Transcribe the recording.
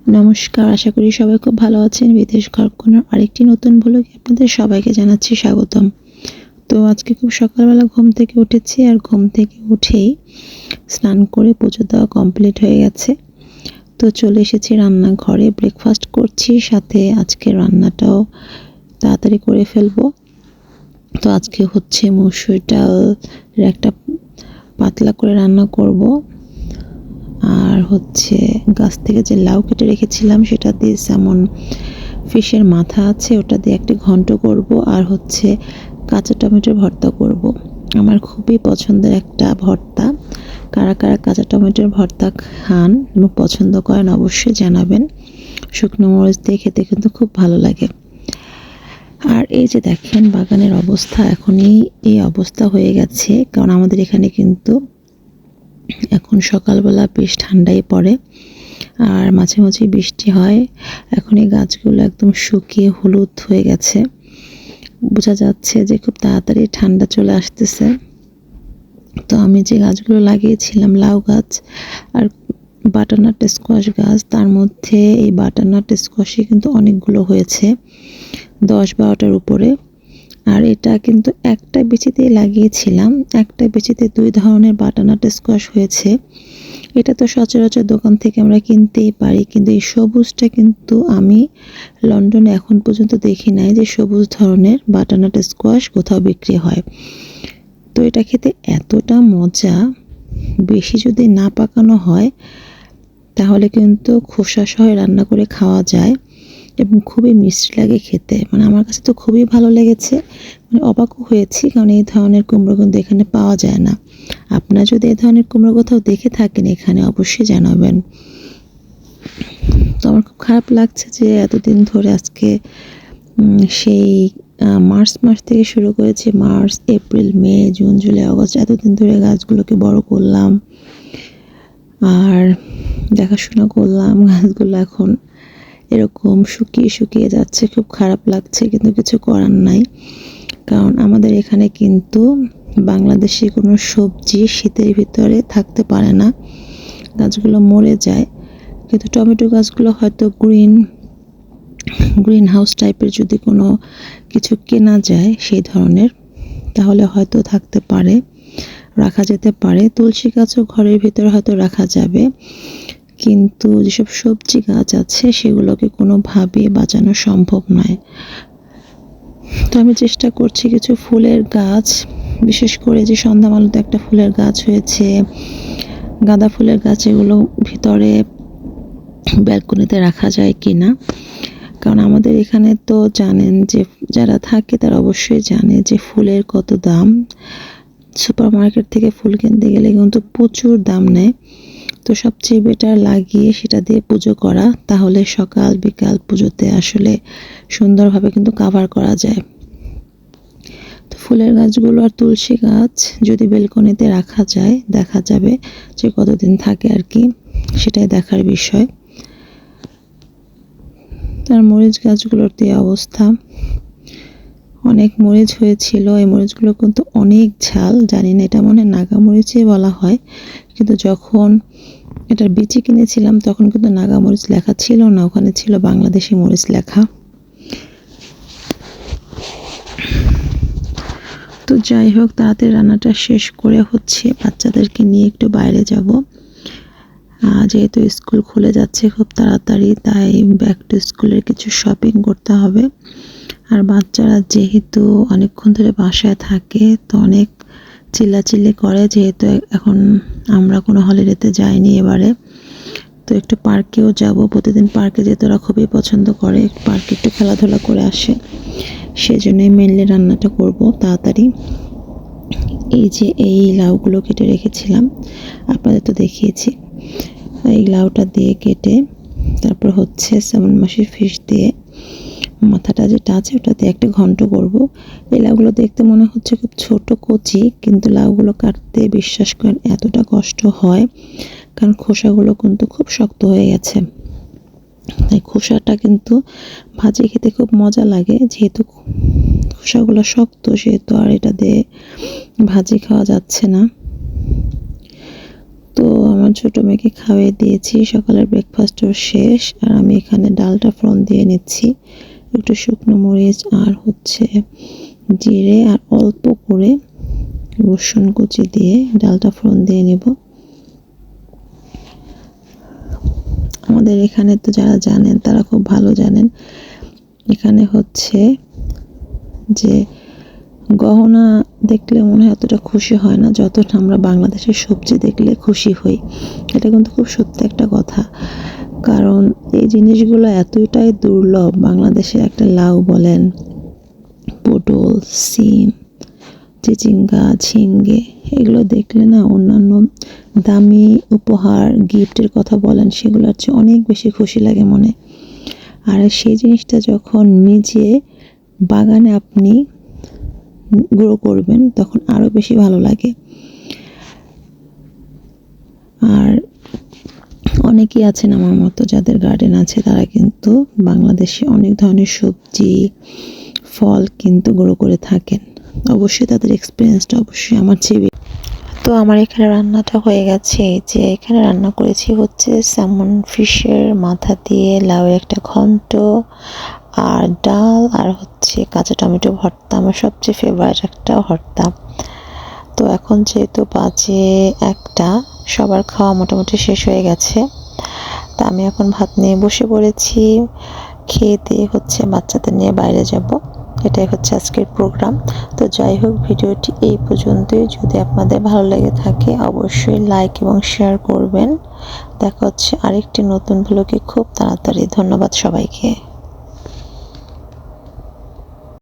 নমস্কার, আশা করি সবাই খুব ভালো আছেন। বিদেশ ঘরকন্যার আরেকটি নতুন ব্লগে আপনাদের সবাইকে জানাচ্ছি স্বাগতম। তো আজকে খুব সকালবেলা ঘুম থেকে উঠেছি, আর ঘুম থেকে উঠেই স্নান করে পুজো দেওয়া কমপ্লিট হয়ে গেছে। তো চলে এসেছি রান্নাঘরে, ব্রেকফাস্ট করছি, সাথে আজকে রান্নাটাও তাড়াতাড়ি করে ফেলবো। তো আজকে হচ্ছে মসুর ডালের একটা পাতলা করে রান্না করব, আর হচ্ছে গাছ থেকে যে লাউ কেটে রেখেছিলাম সেটা দিয়ে যেমন ফিশের মাথা আছে ওটা দিয়ে একটা ঘন্ট করব, আর হচ্ছে কাঁচা টমেটোর ভর্তা করব। আমার খুবই পছন্দের একটা ভর্তা। কারা কারা কাঁচা টমেটোর ভর্তা খান এবং পছন্দ করেন অবশ্যই জানাবেন। শুকনো মরিচ দিয়ে খেতে কিন্তু খুব ভালো লাগে। আর এই যে দেখেন বাগানের অবস্থা, এখনই এই অবস্থা হয়ে গেছে, কারণ আমাদের এখানে কিন্তু এখন সকালবেলা বেশ ঠান্ডাই পড়ে, আর মাঝে মাঝে বৃষ্টি হয়। এখন এই গাছগুলো একদম শুকিয়ে হলুদ হয়ে গেছে, বোঝা যাচ্ছে যে খুব তাড়াতাড়ি ঠান্ডা চলে আসতেছে। তো আমি যে গাছগুলো লাগিয়েছিলাম, লাউ গাছ আর বাটারনাট স্কোয়াশ গাছ, তার মধ্যে এই বাটারনাট স্কোয়াশে কিন্তু অনেকগুলো হয়েছে, 10-12টার উপরে। আর এটা কিন্তু একটা বিচিতেই লাগিয়েছিলাম, একটা বিচিতে 2 ধরনের বাটারনাট স্কোয়াশ হয়েছে। এটা তো সচরাচর দোকান থেকে আমরা কিনতেই পারি, কিন্তু এই সবুজটা কিন্তু আমি লন্ডনে এখন পর্যন্ত দেখি নাই যে সবুজ ধরনের বাটারনাট স্কোয়াশ কোথাও বিক্রি হয়। তো এটা খেতে এতটা মজা, বেশি যদি না পাকানো হয় তাহলে কিন্তু খোসা সহ রান্না করে খাওয়া যায় এবং খুবই মিষ্টি লাগে খেতে। মানে আমার কাছে তো খুবই ভালো লেগেছে, মানে অবাকও হয়েছি, কারণ এই ধরনের কুমড়ো কিন্তু এখানে পাওয়া যায় না। আপনারা যদি এই ধরনের কুমড়ো কোথাও দেখে থাকেন এখানে অবশ্যই জানাবেন। তো আমার খুব খারাপ লাগছে যে এতদিন ধরে আজকে সেই মার্চ মাস থেকে শুরু করেছি, মার্চ, এপ্রিল, মে, জুন, জুলাই, আগস্ট, এতদিন ধরে গাছগুলোকে বড় করলাম আর দেখাশোনা করলাম। গাছগুলো এখন এরকম শুকিয়ে শুকিয়ে যাচ্ছে, খুব খারাপ লাগছে, কিন্তু কিছু করার নাই। কারণ আমাদের এখানে কিন্তু বাংলাদেশে কোনো সবজি শীতের ভিতরে থাকতে পারে না, গাছগুলো মরে যায়। কিন্তু টমেটো গাছগুলো হয়তো গ্রিন হাউস টাইপের যদি কোনো কিছু কেনা যায় সেই ধরনের, তাহলে হয়তো থাকতে পারে, রাখা যেতে পারে। তুলসী গাছও ঘরের ভিতরে হয়তো রাখা যাবে, কিন্তু যেসব সবজি গাছ আছে সেগুলোকে কোনোভাবে বাঁচানো সম্ভব নয়। তো আমি চেষ্টা করছি কিছু ফুলের গাছ, বিশেষ করে যে সন্ধ্যামালতে একটা ফুলের গাছ হয়েছে, গাঁদা ফুলের গাছ, এগুলো ভিতরে ব্যালকনিতে রাখা যায় কিনা। কারণ আমাদের এখানে তো জানেন যে যারা থাকে তারা অবশ্যই জানে যে ফুলের কত দাম। সুপার মার্কেট থেকে ফুল কিনতে গেলে কিন্তু প্রচুর দাম নেয়। তো সবচেয়ে বেটার লাগিয়ে সেটা দিয়ে পুজো করা, তাহলে সকাল বিকাল পুজোতে আসলে সুন্দরভাবে কিন্তু কাভার করা যায়। তো ফুলের গাছগুলো আর তুলসী গাছ যদি বেলকনিতে রাখা যায়, দেখা যাবে যে কতদিন থাকে আর কি, সেটাই দেখার বিষয়। তার মরিচ গাছগুলোর দিয়ে অবস্থা, অনেক মরিচ হয়েছিল, এই মরিচগুলো কিন্তু অনেক ঝাল। জানি না এটা মনে হয় নাগা মরিচই বলা হয়, কিন্তু যখন এটার বিচি কিনেছিলাম তখন কিন্তু নাগা মরিচ লেখা ছিল না, ওখানে ছিল বাংলাদেশি মরিচ লেখা। তো যাই হোক, তাড়াতাড়ি রান্নাটা শেষ করে হচ্ছে বাচ্চাদেরকে নিয়ে একটু বাইরে যাব। যেহেতু স্কুল খুলে যাচ্ছে খুব তাড়াতাড়ি, তাই ব্যাক টু স্কুলের কিছু শপিং করতে হবে। আর বাচ্চারা যেহেতু অনেকক্ষণ ধরে বাসায় থাকে তো অনেক চিল্লাচিল্লি করে, যেহেতু এখন আমরা কোনো হলিডেতে যাইনি এবারে। তো একটু পার্কেও যাব, প্রতিদিন পার্কে যেতে ওরা খুবই পছন্দ করে, পার্কে একটু খেলাধুলা করে আসে, সেজন্যই মেনলি রান্নাটা করব তাড়াতাড়ি। এই যে এই লাউগুলো কেটে রেখেছিলাম, আপনাদের তো দেখিয়েছি, এই লাউটা দিয়ে কেটে তারপর হচ্ছে স্যামন মাছের ফিশ দিয়ে মাথাটা যেটা আছে ওটা দিয়ে একটা ঘন্ট করব। এই লাউগুলো দেখতে মনে হচ্ছে খুব ছোট কচি, কিন্তু লাউগুলো কাটতে বিশ্বাস করেন এতটা কষ্ট হয়, কারণ খোসাগুলো কিন্তু খুব শক্ত হয়ে গেছে। তাই খোসাটা কিন্তু ভাজি খেতে খুব মজা লাগে, যেহেতু খোসাগুলো শক্ত সেহেতু আর এটা দিয়ে ভাজি খাওয়া যাচ্ছে না। তো আমার ছোট মেয়েকে খাইয়ে দিয়েছি, সকালের ব্রেকফাস্টও শেষ। আর আমি এখানে ডালটা ফোড়ন দিয়ে নিচ্ছি, একটু শুকনো মরিচ আর হচ্ছে জিরে আর অল্প করে রসুন কুচি দিয়ে ডালটা ফোড়ন দিয়ে নেব। আমাদের এখানে তো যারা জানেন তারা খুব ভালো জানেন, এখানে হচ্ছে যে গহনা দেখলে মনে হয় অতটা খুশি হয় না যতটা আমরা বাংলাদেশের সবজি দেখলে খুশি হই। এটা কিন্তু খুব সত্যি একটা কথা, কারণ এই জিনিসগুলো এতটাই দুর্লভ। বাংলাদেশে একটা লাউ বলেন, পটল, সিম, চিচিঙ্গা, ঝিঙ্গে, এগুলো দেখলে না অন্যান্য দামি উপহার গিফটের কথা বলেন সেগুলোর চেয়ে অনেক বেশি খুশি লাগে মনে। আর সেই জিনিসটা যখন নিজে বাগানে আপনি গ্রো করবেন তখন আরও বেশি ভালো লাগে। আর অনেকেই আছেন আমার মতো যাদের গার্ডেন আছে, তারা কিন্তু বাংলাদেশে অনেক ধরনের সবজি ফল কিন্তু গ্রো করে থাকেন। অবশ্যই তাদের এক্সপিরিয়েন্সটা অবশ্যই আমার চেয়ে। তো আমার এখানে রান্নাটা হয়ে গেছে, যে এখানে রান্না করেছি হচ্ছে স্যামন ফিশের মাথা দিয়ে লাউয়ের একটা ঘন্ট আর ডাল আর হচ্ছে কাঁচা টমেটো ভর্তা, আমার সবচেয়ে ফেভারিট একটা ভর্তা। তো এখন যেহেতু বাজে 1টা, সবার খাওয়া মোটামুটি শেষ হয়ে গেছে। তা আমি এখন ভাত নিয়ে বসে পড়েছি, খেয়ে দিয়ে হচ্ছে বাচ্চাদের নিয়ে বাইরে যাব। এটাই হচ্ছে আজকের প্রোগ্রাম। তো যাই হোক, ভিডিওটি এই পর্যন্তই। যদি আপনাদের ভালো লেগে থাকে অবশ্যই লাইক এবং শেয়ার করবেন। দেখা হচ্ছে আরেকটি নতুন ব্লগে খুব তাড়াতাড়ি। ধন্যবাদ সবাইকে।